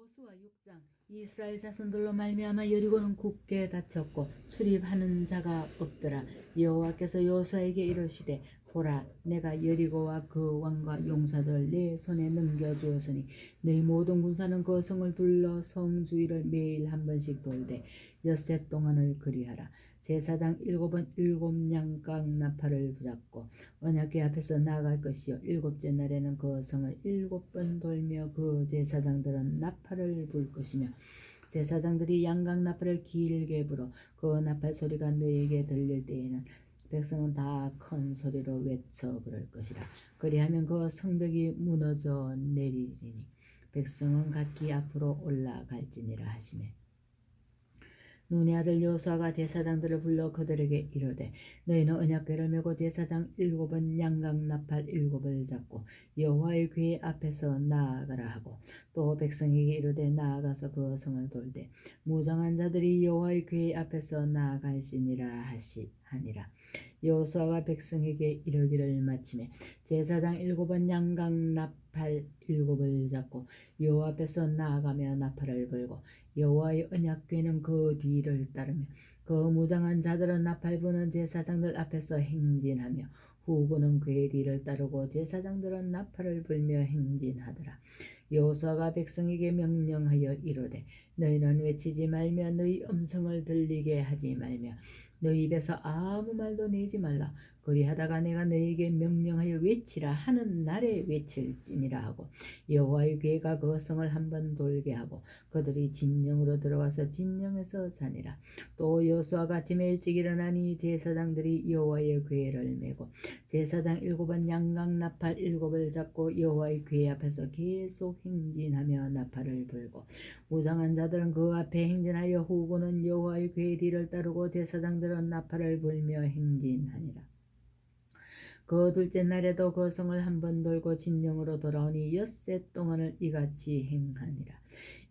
여호수아 6장. 이스라엘 자손들로 말미암아 여리고는 굳게 닫혔고 출입하는 자가 없더라. 여호와께서 여호수아에게 이르시되 보라, 내가 여리고와 그 왕과 용사들 내 손에 넘겨주었으니 너희 모든 군사는 그 성을 둘러 성 주위를 매일 한 번씩 돌되 엿새 동안을 그리하라. 제사장 7은 7양각 나팔을 부잡고 언약궤 앞에서 나아갈 것이요, 7째 날에는 그 성을 7번 돌며 그 제사장들은 나팔을 불 것이며 제사장들이 양각 나팔을 길게 불어 그 나팔 소리가 너희에게 들릴 때에는 백성은 다 큰 소리로 외쳐 부를 것이라. 그리하면 그 성벽이 무너져 내리리니 백성은 각기 앞으로 올라갈지니라 하시매, 눈의 아들 여호수아가 제사장들을 불러 그들에게 이르되 너희는 언약궤를 메고 제사장 7은 양각 나팔 7을 잡고 여호와의 궤 앞에서 나아가라 하고, 또 백성에게 이르되 나아가서 그 성을 돌되 무장한 자들이 여호와의 궤 앞에서 나아갈지니라 하니라. 여호수아가 백성에게 이르기를 마치매 제사장 7은 양각 나팔 7을 잡고 여호와 앞에서 나아가며 나팔을 불고 여호와의 언약궤는 그 뒤를 따르며 그 무장한 자들은 나팔 부는 제사장들 앞에서 행진하며 후군은 궤 뒤를 따르고 제사장들은 나팔을 불며 행진하더라. 여호수아가 백성에게 명령하여 이르되 너희는 외치지 말며 너희 음성을 들리게 하지 말며 너희 입에서 아무 말도 내지 말라. 그리하다가 내가 너희에게 명령하여 외치라 하는 날에 외칠지니라 하고, 여호와의 궤가 그 성을 한번 돌게 하고 그들이 진영으로 들어가서 진영에서 자니라. 또 여호수아가 아침에 일찍 일어나니 제사장들이 여호와의 궤를 메고 제사장 7은 양각 나팔 7을 잡고 여호와의 궤 앞에서 계속 행진하며 나팔을 불고 무장한 자들은 그 앞에 행진하여 후군은 여호와의 궤 뒤를 따르고 제사장들은 나팔을 불며 행진하니라. 그 둘째 날에도 그 성을 한번 돌고 진영으로 돌아오니 엿새 동안을 이같이 행하니라.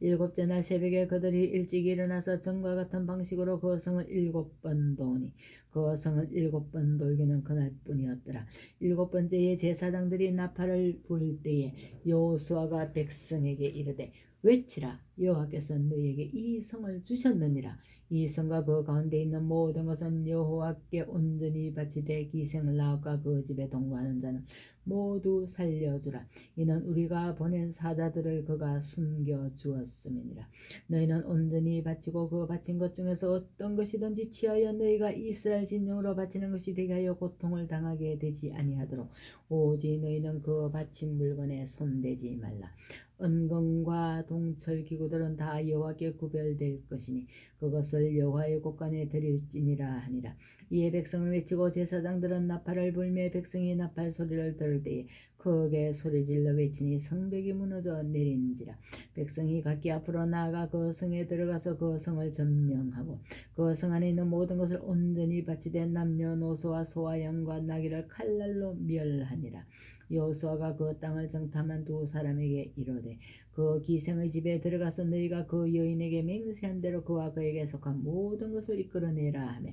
7째 날 새벽에 그들이 일찍 일어나서 전과 같은 방식으로 그 성을 7번 도니 그 성을 7번 돌기는 그날뿐이었더라. 7번째에 제사장들이 나팔을 불 때에 여호수아가 백성에게 이르되 외치라. 여호와께서 너희에게 이 성을 주셨느니라. 이 성과 그 가운데 있는 모든 것은 여호와께 온전히 바치되 기생을 낳았과 그 집에 동거하는 자는 모두 살려주라. 이는 우리가 보낸 사자들을 그가 숨겨주었음이니라. 너희는 온전히 바치고 그 바친 것 중에서 어떤 것이든지 취하여 너희가 이스라엘 진영으로 바치는 것이 되게 하여 고통을 당하게 되지 아니하도록 오직 너희는 그 바친 물건에 손대지 말라. 은금과 동철 기구들은 다 여호와께 구별될 것이니 그것을 여호와의 곳간에 드릴지니라 하니라. 이에 백성을 외치고 제사장들은 나팔을 불며 백성이 나팔 소리를 들을 때에 크게 소리질러 외치니 성벽이 무너져 내린지라. 백성이 각기 앞으로 나아가 그 성에 들어가서 그 성을 점령하고 그 성 안에 있는 모든 것을 온전히 바치되 남녀노소와 소와 양과 나귀를 칼날로 멸하니라. 여호수아가 그 땅을 정탐한 두 사람에게 이르되 그 기생의 집에 들어가서 너희가 그 여인에게 맹세한 대로 그와 그에게 속한 모든 것을 이끌어내라 하며,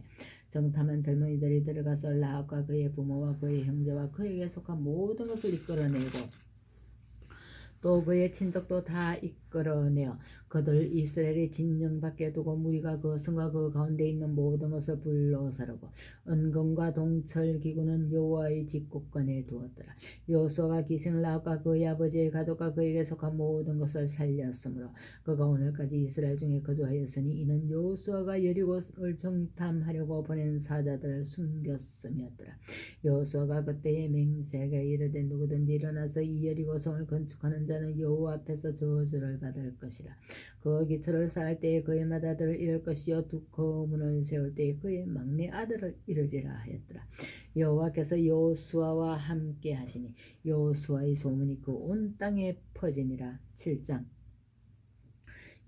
정탐한 젊은이들이 들어가서 라합과 그의 부모와 그의 형제와 그에게 속한 모든 것을 이끌어내고 또 그의 친족도 다 이끌어내어 그들 이스라엘의 진영 밖에 두고 무리가 그 성과 그 가운데 있는 모든 것을 불러 사르고 은금과 동철 기구는 여호와의 집 곳간에 두었더라. 여호수아가 기생 라합과 그의 아버지의 가족과 그에게 속한 모든 것을 살렸으므로 그가 오늘까지 이스라엘 중에 거주하였으니 이는 여호수아가 여리고를 정탐하려고 보낸 사자들을 숨겼음이었더라. 여호수아가 그때에 맹세하게 이르되 누구든지 일어나서 이 여리고 성을 건축하는 자는 여호와 앞에서 저주를 받을 것이라. 그 기초를 쌓을 때에 그의 맏아들을 이룰 것이요 두 거문을 세울 때에 그의 막내 아들을 이루리라 하였더라. 여호와께서 여호수아와 함께 하시니 여호수아의 소문이 그 온 땅에 퍼지니라. 7장.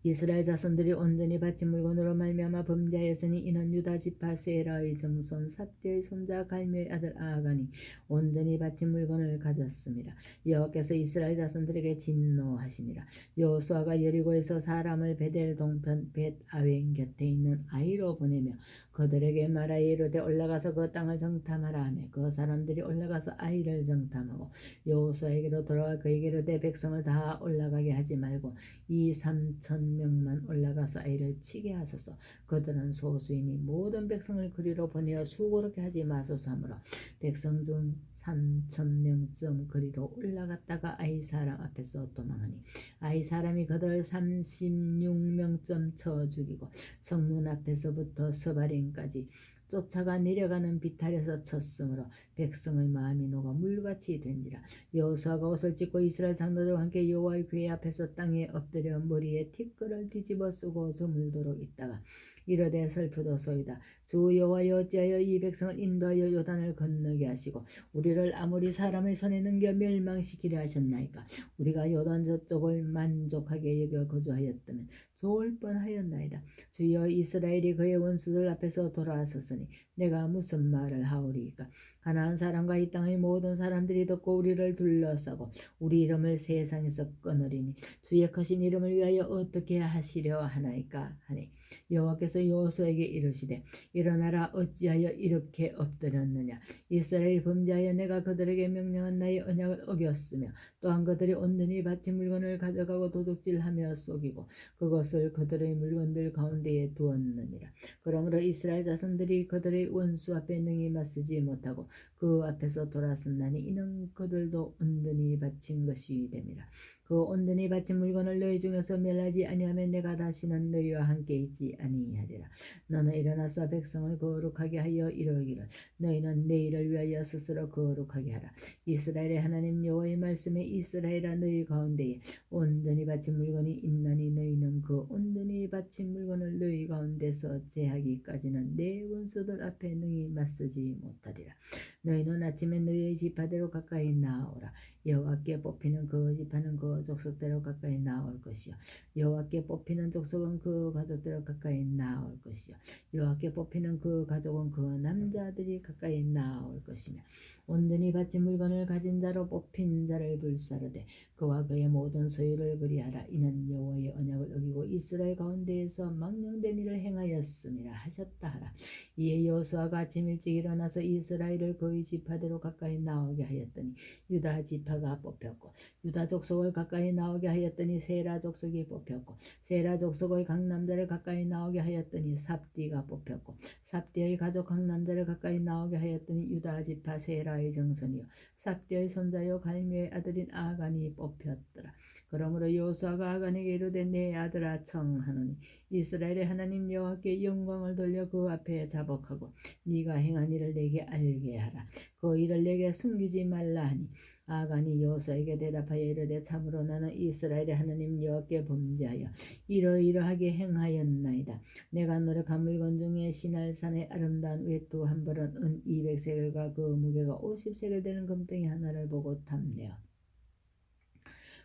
이스라엘 자손들이 온전히 바친 물건으로 말미암아 범죄하였으니 이는 유다 지파 세라의 정손 삽디의 손자 갈미의 아들 아간이 온전히 바친 물건을 가졌습니다. 여호와께서 이스라엘 자손들에게 진노하시니라. 여호수아가 여리고에서 사람을 베델 동편 벳 아웬 곁에 있는 아이로 보내며 그들에게 말하여 이르되 올라가서 그 땅을 정탐하라 하며 그 사람들이 올라가서 아이를 정탐하고 여호수아에게로 돌아와 그에게로 이르되 백성을 다 올라가게 하지 말고 2,3,000명만 올라가서 아이를 치게 하소서. 그들은 소수이니 모든 백성을 그리로 보내어 수고롭게 하지 마소서 하므로 백성 중 3,000명쯤 그리로 올라갔다가 아이 사람 앞에서 도망하니 아이 사람이 그들 36명쯤 쳐 죽이고 성문 앞에서부터 스바림까지 쫓아가 내려가는 비탈에서 쳤으므로 백성의 마음이 녹아 물같이 된지라. 여호수아가 옷을 찢고 이스라엘 장로들과 함께 여호와의 궤 앞에서 땅에 엎드려 머리에 티끌을 뒤집어 쓰고 저물도록 있다가 이르되 슬프도소이다. 주 여호와여 어찌하여 이 백성을 인도하여 요단을 건너게 하시고 우리를 아모리 사람의 손에 넘겨 멸망시키려 하셨나이까. 우리가 요단 저쪽을 만족하게 여겨 거주하였다면 좋을 뻔하였나이다. 주여 이스라엘이 그의 원수들 앞에서 돌아왔었으니 내가 무슨 말을 하오리이까. 가나안 사람과 이 땅의 모든 사람들이 듣고 우리를 둘러싸고 우리 이름을 세상에서 끊으리니 주의 크신 이름을 위하여 어떻게 하시려 하나이까 하니 여호와께서 여호수아에게 이르시되 일어나라. 어찌하여 이렇게 엎드렸느냐. 이스라엘이 범죄하여 내가 그들에게 명령한 나의 언약을 어겼으며 또한 그들이 온전히 바친 물건을 가져가고 도둑질하며 속이고 그것을 그들의 물건들 가운데에 두었느니라. 그러므로 이스라엘 자손들이 그들의 원수 앞에 능히 맞서지 못하고 그 앞에서 돌아섰나니 이는 그들도 온전히 바친 것이 됨이라. 그 온전히 바친 물건을 너희 중에서 멸하지 아니하면 내가 다시는 너희와 함께 있지 아니하리라. 너는 일어나서 백성을 거룩하게 하여 이르기를 너희는 내일을 위하여 스스로 거룩하게 하라. 이스라엘의 하나님 여호와의 말씀에 이스라엘아 너희 가운데에 온전히 바친 물건이 있나니 너희는 그 온전히 바친 물건을 너희 가운데서 제하기까지는 내 원수들 앞에 능히 맞서지 못하리라. 너희는 아침에 너희의 지파대로 가까이 나아오라. 여호와께 뽑히는 그 지파는 그 족속대로 가까이 나올 것이요 여호와께 뽑히는 족속은 그 가족대로 가까이 나올 것이요 여호와께 뽑히는 그 가족은 그 남자들이 가까이 나올 것이며 온전히 바친 물건을 가진 자로 뽑힌 자를 불사르되 그와 그의 모든 소유를 그리하라. 이는 여호와의 언약을 어기고 이스라엘 가운데에서 망령된 일을 행하였음이라 하셨다 하라. 이에 여호수아가 아침 일찍 일어나서 이스라엘을 그의 지파대로 가까이 나오게 하였더니 유다 지파가 뽑혔고 유다 족속을 가까이 나오게 하였더니 세라 족속이 뽑혔고 세라 족속의 각 남자를 가까이 나오게 하였더니 삽디가 뽑혔고 삽디의 가족 각 남자를 가까이 나오게 하였더니 유다 지파 세라의 정손이요 삽디의 손자요 갈미의 아들인 아간이 뽑혔더라. 그러므로 여호수아가 아간에게 이르되 내 아들아 청하노니 이스라엘의 하나님 여호와께 영광을 돌려 그 앞에 자복하고 네가 행한 일을 내게 알게 하라. 그 일을 내게 숨기지 말라 하니 아간이 여호수아에게 대답하여 이르되 참으로 나는 이스라엘의 하나님 여호와께 범죄하여 이러이러하게 행하였나이다. 내가 노력한 물건 중에 시날산의 아름다운 외투 한 벌은 은 200세겔과 그 무게가 50세겔 되는 금덩이 하나를 보고 탐내어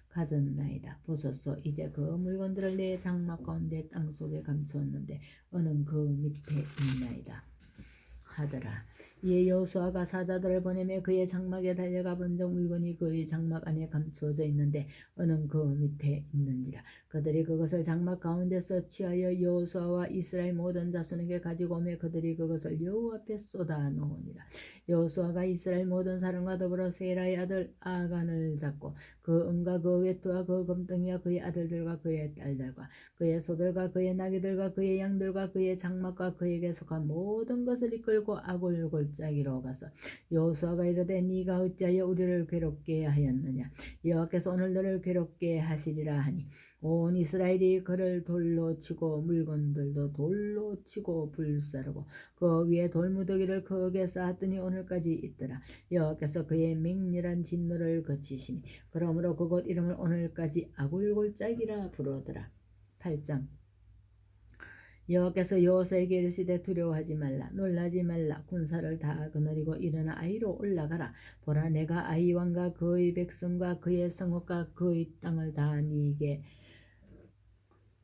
가졌나이다. 보소서 이제 그 물건들을 내 장막 가운데 땅속에 감추었는데 은은 그 밑에 있나이다 하더라. 이에 여호수아가 사자들을 보내며 그의 장막에 달려가 본적 물건이 그의 장막 안에 감추어져 있는데 은은 그 밑에 있는지라. 그들이 그것을 장막 가운데서 취하여 여호수아와 이스라엘 모든 자손에게 가지고 오며 그들이 그것을 여호와 앞에 쏟아 놓으니라. 여호수아가 이스라엘 모든 사람과 더불어 세라의 아들 아간을 잡고 그 은과 그 외투와 그 금덩이와 그의 아들들과 그의 딸들과 그의 소들과 그의 나귀들과 그의 양들과 그의 장막과 그에게 속한 모든 것을 이끌고 아골 골짜기로 가서 여호수아가 이르되 네가 어찌하여 우리를 괴롭게 하였느냐. 여호와께서 오늘 너를 괴롭게 하시리라 하니 온 이스라엘이 그를 돌로 치고 물건들도 돌로 치고 불사르고 그 위에 돌무더기를 크게 쌓았더니 오늘까지 있더라. 여호와께서 그의 맹렬한 진노를 거치시니 그러므로 그곳 이름을 오늘까지 아골 골짜기라 부르더라. 8장 여호와께서 여호수아에게 이르시되 두려워하지 말라 놀라지 말라 군사를 다 거느리고 일어나 아이로 올라가라. 보라 내가 아이 왕과 그의 백성과 그의 성읍과 그의 땅을 다 네게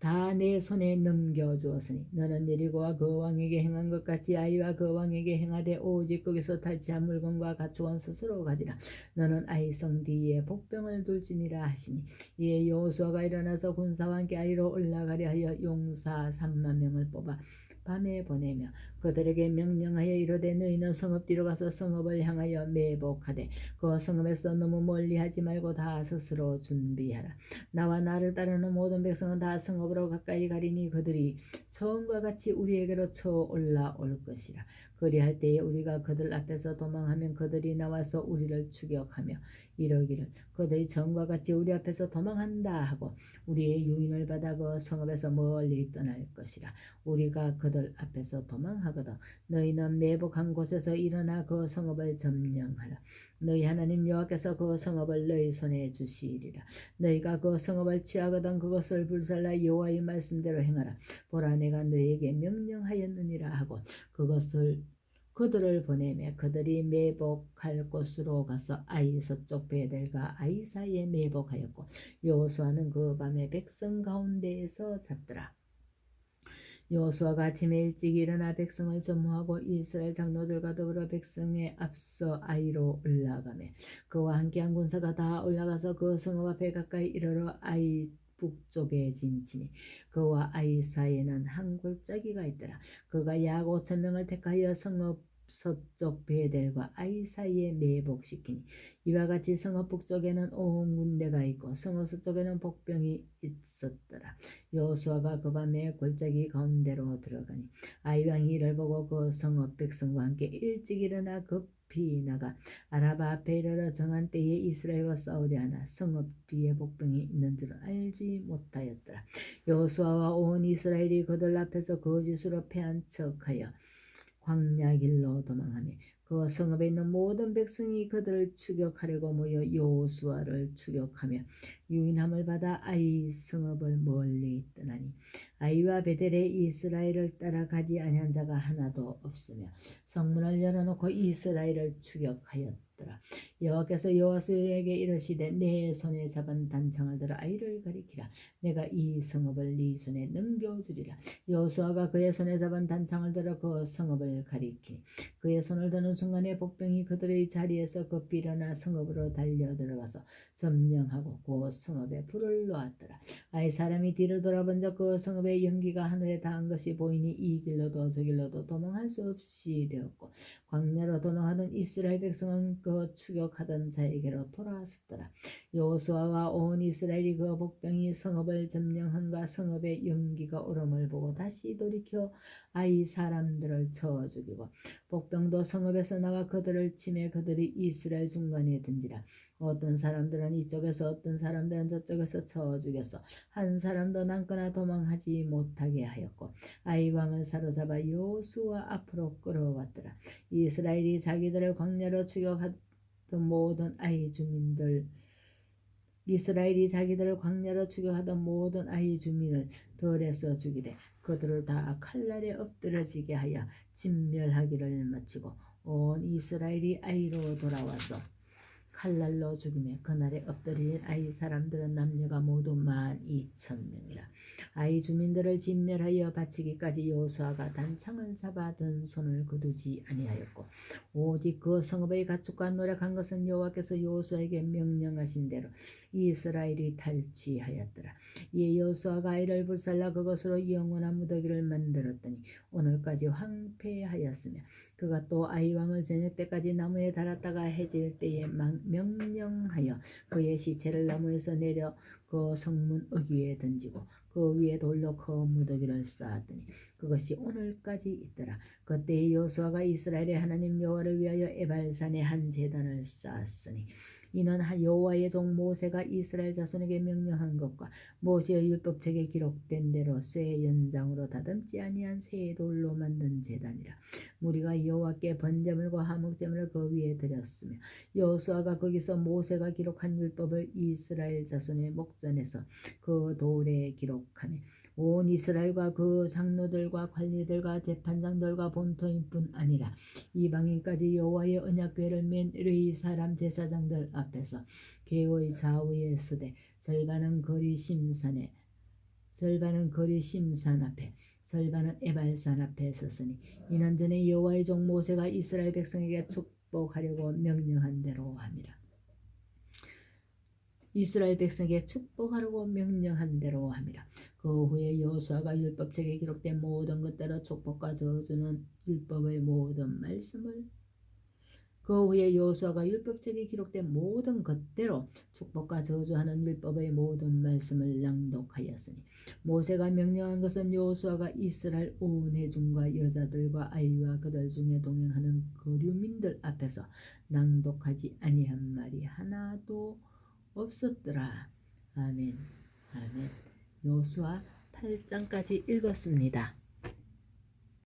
다 내 손에 넘겨주었으니 너는 여리고와 그 왕에게 행한 것 같이 아이와 그 왕에게 행하되 오직 거기서 탈취한 물건과 가축은 스스로 가지라. 너는 아이 성 뒤에 복병을 둘지니라 하시니 이에 여호수아가 일어나서 군사와 함께 아이로 올라가려 하여 용사 3만 명을 뽑아 밤에 보내며 그들에게 명령하여 이르되 너희는 성읍 뒤로 가서 성읍을 향하여 매복하되 그 성읍에서 너무 멀리하지 말고 다 스스로 준비하라. 나와 나를 따르는 모든 백성은 다 성읍으로 가까이 가리니 그들이 처음과 같이 우리에게로 쳐 올라올 것이라. 그리할 때에 우리가 그들 앞에서 도망하면 그들이 나와서 우리를 추격하며 이러기를 그들이 전과 같이 우리 앞에서 도망한다 하고 우리의 유인을 받아 그 성읍에서 멀리 떠날 것이라. 우리가 그들 앞에서 도망하거든 너희는 매복한 곳에서 일어나 그 성읍을 점령하라. 너희 하나님 여호와께서 그 성읍을 너희 손에 주시리라. 너희가 그 성읍을 취하거든 그것을 불살라 여호와의 말씀대로 행하라. 보라 내가 너희에게 명령하였느니라 하고 그들을 보내매 그들이 매복할 곳으로 가서 아이 서쪽 베델과 아이 사이에 매복하였고 여호수아는 그 밤에 백성 가운데에서 잤더라. 여호수아가 아침에 일찍 일어나 백성을 점호하고 이스라엘 장로들과 더불어 백성에 앞서 아이로 올라가며 그와 함께한 군사가 다 올라가서 그 성읍 앞에 가까이 이르러 아이 북쪽에 진치니 그와 아이 사이에는 한 골짜기가 있더라. 그가 약 5천 명을 택하여 성읍 서쪽 베델과 아이 사이에 매복시키니 이와 같이 성읍 북쪽에는 온 군대가 있고 성읍 서쪽에는 복병이 있었더라. 여호수아가 그 밤에 골짜기 가운데로 들어가니 아이 왕이 이를 보고 그 성읍 백성과 함께 일찍 일어나 급히 나가 아라바 앞에 이르러 정한 때에 이스라엘과 싸우려 하나 성읍 뒤에 복병이 있는 줄을 알지 못하였더라. 여호수아와 온 이스라엘이 그들 앞에서 거짓으로 패한 척하여 광야 길로 도망하며 그 성읍에 있는 모든 백성이 그들을 추격하려고 모여 여호수아를 추격하며 유인함을 받아 아이 성읍을 멀리 떠나니 아이와 베델에 이스라엘을 따라가지 아니한 자가 하나도 없으며 성문을 열어놓고 이스라엘을 추격하였더라. 여호와께서 여호수아에게 이르시되 내 손에 잡은 단창을 들어 아이를 가리키라. 내가 이 성읍을 네 손에 넘겨주리라. 여호수아가 그의 손에 잡은 단창을 들어 그 성읍을 가리키니 그의 손을 드는 순간에 복병이 그들의 자리에서 급히 일어나 성읍으로 달려 들어가서 점령하고 그 성읍에 불을 놓았더라. 아이 사람이 뒤를 돌아본 적 그 성읍의 연기가 하늘에 닿은 것이 보이니 이 길로도 저 길로도 도망할 수 없이 되었고 광야로 도망하던 이스라엘 백성은 그 추격하던 자에게로 돌아왔었더라. 여호수아와 온 이스라엘이 그 복병이 성읍을 점령한과 성읍의 연기가 오름을 보고 다시 돌이켜 아이 사람들을 쳐 죽이고 복병도 성읍에서 나와 그들을 치매 그들이 이스라엘 중간에 든지라. 어떤 사람들은 이쪽에서 어떤 사람들은 저쪽에서 쳐 죽여서 한 사람도 남거나 도망하지 못하게 하였고 아이 왕을 사로잡아 여호수아 앞으로 끌어왔더라. 이스라엘이 자기들을 광야로 추격하던 모든 아이 주민을 들에서 죽이되 그들을 다 칼날에 엎드러지게 하여 진멸하기를 마치고 온 이스라엘이 아이로 돌아와서 칼날로 죽이며 그날에 엎드린 아이 사람들은 남녀가 모두 12,000명이라. 아이 주민들을 진멸하여 바치기까지 여호수아가 단창을 잡아 든 손을 거두지 아니하였고 오직 그 성읍의 가축과 노력한 것은 여호와께서 여호수아에게 명령하신 대로 이스라엘이 탈취하였더라. 이에 여호수아가 아이를 불살라 그것으로 영원한 무더기를 만들었더니 오늘까지 황폐하였으며 그가 또 아이 왕을 저녁 때까지 나무에 달았다가 해질 때에 명령하여 그의 시체를 나무에서 내려 그 성문 어귀에 던지고 그 위에 돌로 그 무더기를 쌓았더니 그것이 오늘까지 있더라. 그때 여호수아가 이스라엘의 하나님 여호와를 위하여 에발산에 한 제단을 쌓았으니 이는 여호와의 종 모세가 이스라엘 자손에게 명령한 것과 모세의 율법책에 기록된 대로 쇠 연장으로 다듬지 아니한 새 돌로 만든 제단이라. 무리가 여호와께 번제물과 화목제물을 그 위에 드렸으며 여호수아가 거기서 모세가 기록한 율법을 이스라엘 자손의 목전에서 그 돌에 기록하며 온 이스라엘과 그 장로들과 관리들과 재판장들과 본토인뿐 아니라 이방인까지 여호와의 언약궤를 맨 레위 사람 제사장들 앞에서 궤의 좌우에 서되 절반은 거리 심산에 절반은 거리심산 앞에, 절반은 에발산 앞에 섰으니 이는 전에 여호와의 종 모세가 이스라엘 백성에게 축복하려고 명령한 대로 함이라. 이스라엘 백성에게 축복하라고 명령한 대로 함이라. 그 후에 여호수아가 율법책에 기록된 모든 것대로 축복과 저주는 율법의 모든 말씀을 그 후에 여호수아가 율법책에 기록된 모든 것대로 축복과 저주하는 율법의 모든 말씀을 낭독하였으니 모세가 명령한 것은 여호수아가 이스라엘 온 회중과 여자들과 아이와 그들 중에 동행하는 거류민들 앞에서 낭독하지 아니한 말이 하나도 없었더라. 아멘. 아멘. 여호수아 8장까지 읽었습니다.